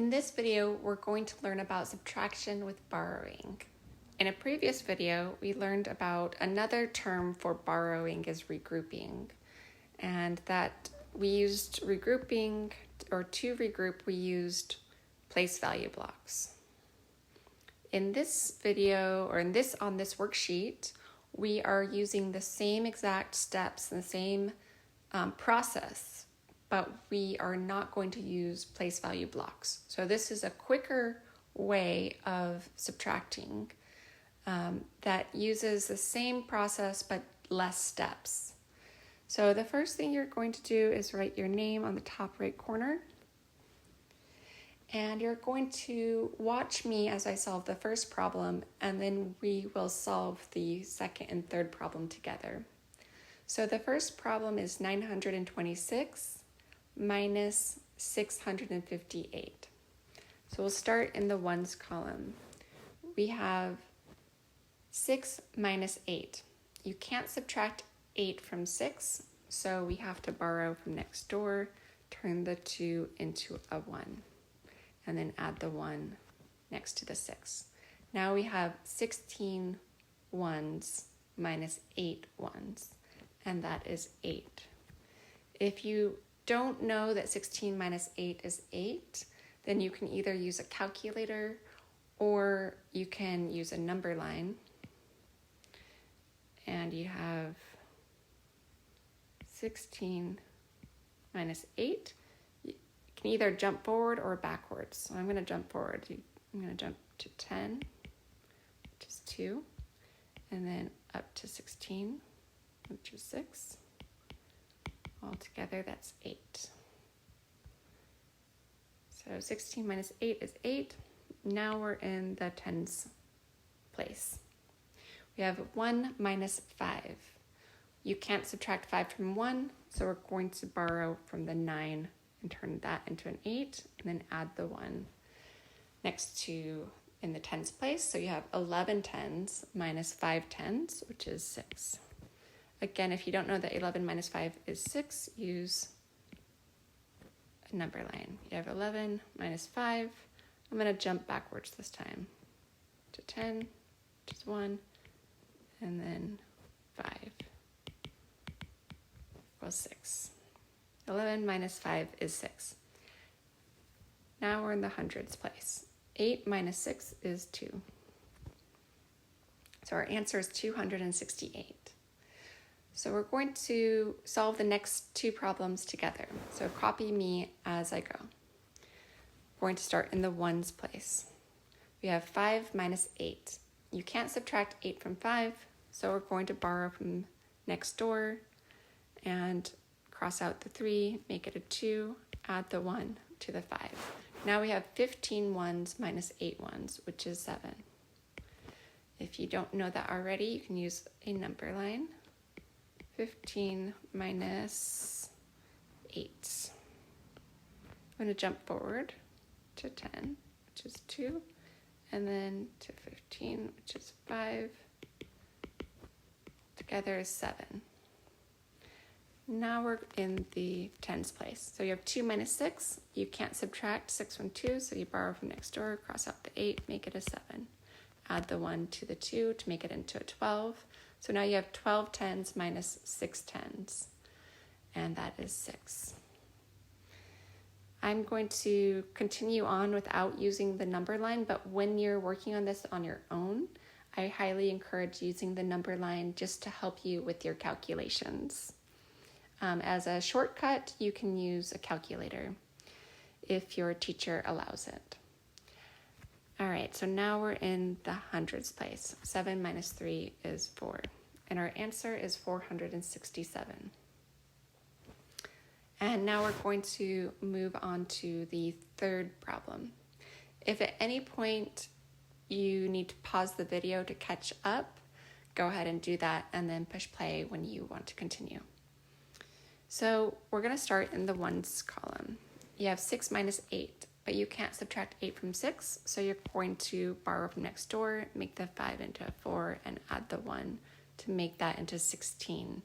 In this video, we're going to learn about subtraction with borrowing. In a previous video, we learned about another term for borrowing is regrouping, and that we used regrouping, or to regroup, we used place value blocks. In this video, or on this worksheet, we are using the same exact steps and the same process, but we are not going to use place value blocks. So this is a quicker way of subtracting that uses the same process but less steps. So the first thing you're going to do is write your name on the top right corner. And you're going to watch me as I solve the first problem, and then we will solve the second and third problem together. So the first problem is 926 minus 658. So we'll start in the ones column. We have 6 minus 8. You can't subtract 8 from 6, so we have to borrow from next door, turn the 2 into a 1, and then add the 1 next to the 6. Now we have 16 ones minus 8 ones, and that is 8. If you don't know that 16 minus 8 is 8, then you can either use a calculator or you can use a number line. And you have 16 minus 8. You can either jump forward or backwards. So I'm going to jump forward. I'm going to jump to 10, which is 2, and then up to 16, which is 6. Altogether, that's 8. So 16 minus 8 is 8. Now we're in the tens place. We have 1 minus 5. You can't subtract 5 from 1, so we're going to borrow from the 9 and turn that into an 8, and then add the 1 next to in the tens place. So you have 11 tens minus 5 tens, which is 6. Again, if you don't know that 11 minus 5 is 6, use a number line. You have 11 minus 5. I'm going to jump backwards this time to 10, which is 1, and then 5 equals 6. 11 minus 5 is 6. Now we're in the hundreds place. 8 minus 6 is 2. So our answer is 268. So we're going to solve the next two problems together. So copy me as I go. We're going to start in the ones place. We have 5 minus 8. You can't subtract 8 from 5, so we're going to borrow from next door and cross out the 3, make it a 2, add the 1 to the 5. Now we have 15 ones minus 8 ones, which is 7. If you don't know that already, you can use a number line. 15 minus 8. I'm going to jump forward to 10, which is 2, and then to 15, which is 5. Together is 7. Now we're in the tens place. So you have 2 minus 6. You can't subtract 6 from 2, so you borrow from next door, cross out the 8, make it a 7. Add the 1 to the 2 to make it into a 12. So now you have 12 tens minus 6 tens, and that is 6. I'm going to continue on without using the number line, but when you're working on this on your own, I highly encourage using the number line just to help you with your calculations. As a shortcut, you can use a calculator if your teacher allows it. All right, so now we're in the hundreds place. 7 minus 3 is 4, and our answer is 467. And now we're going to move on to the third problem. If at any point you need to pause the video to catch up, go ahead and do that, and then push play when you want to continue. So we're going to start in the ones column. You have 6 minus 8. But you can't subtract 8 from 6, so you're going to borrow from next door, make the 5 into a 4, and add the 1 to make that into 16.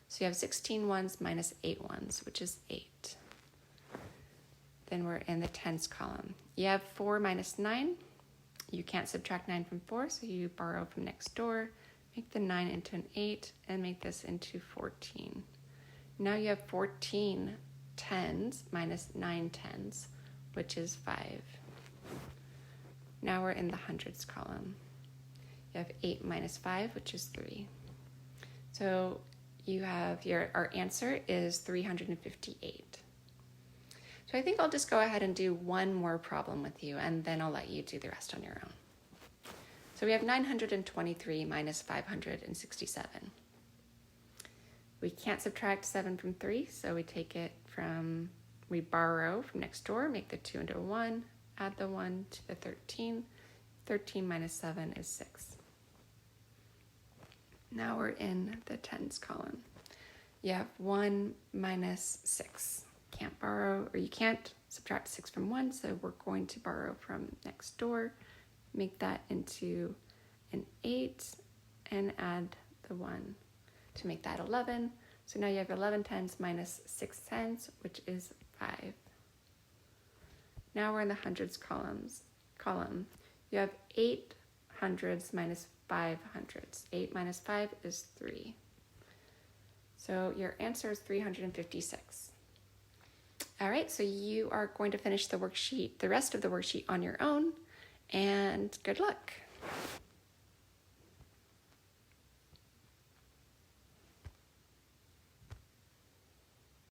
So you have 16 ones minus 8 ones, which is 8. Then we're in the tens column. You have 4 minus 9. You can't subtract 9 from 4, so you borrow from next door, make the 9 into an 8, and make this into 14. Now you have 14 tens minus 9 tens, which is 5. Now we're in the hundreds column. You have 8 minus 5, which is 3. So you have our answer is 358. So I think I'll just go ahead and do one more problem with you, and then I'll let you do the rest on your own. So we have 923 minus 567. We can't subtract 7 from 3, so we borrow from next door, make the 2 into a 1, add the 1 to the 13. 13 minus 7 is 6. Now we're in the tens column. You have 1 minus 6. Can't borrow, or you can't subtract 6 from 1, so we're going to borrow from next door, make that into an 8, and add the 1 to make that 11. So now you have 11 tens minus 6 tens, which is 5. Now we're in the hundreds column. You have 8 hundreds minus 5 hundreds. 8 minus 5 is 3. So your answer is 356. All right, so you are going to finish the rest of the worksheet on your own, and good luck.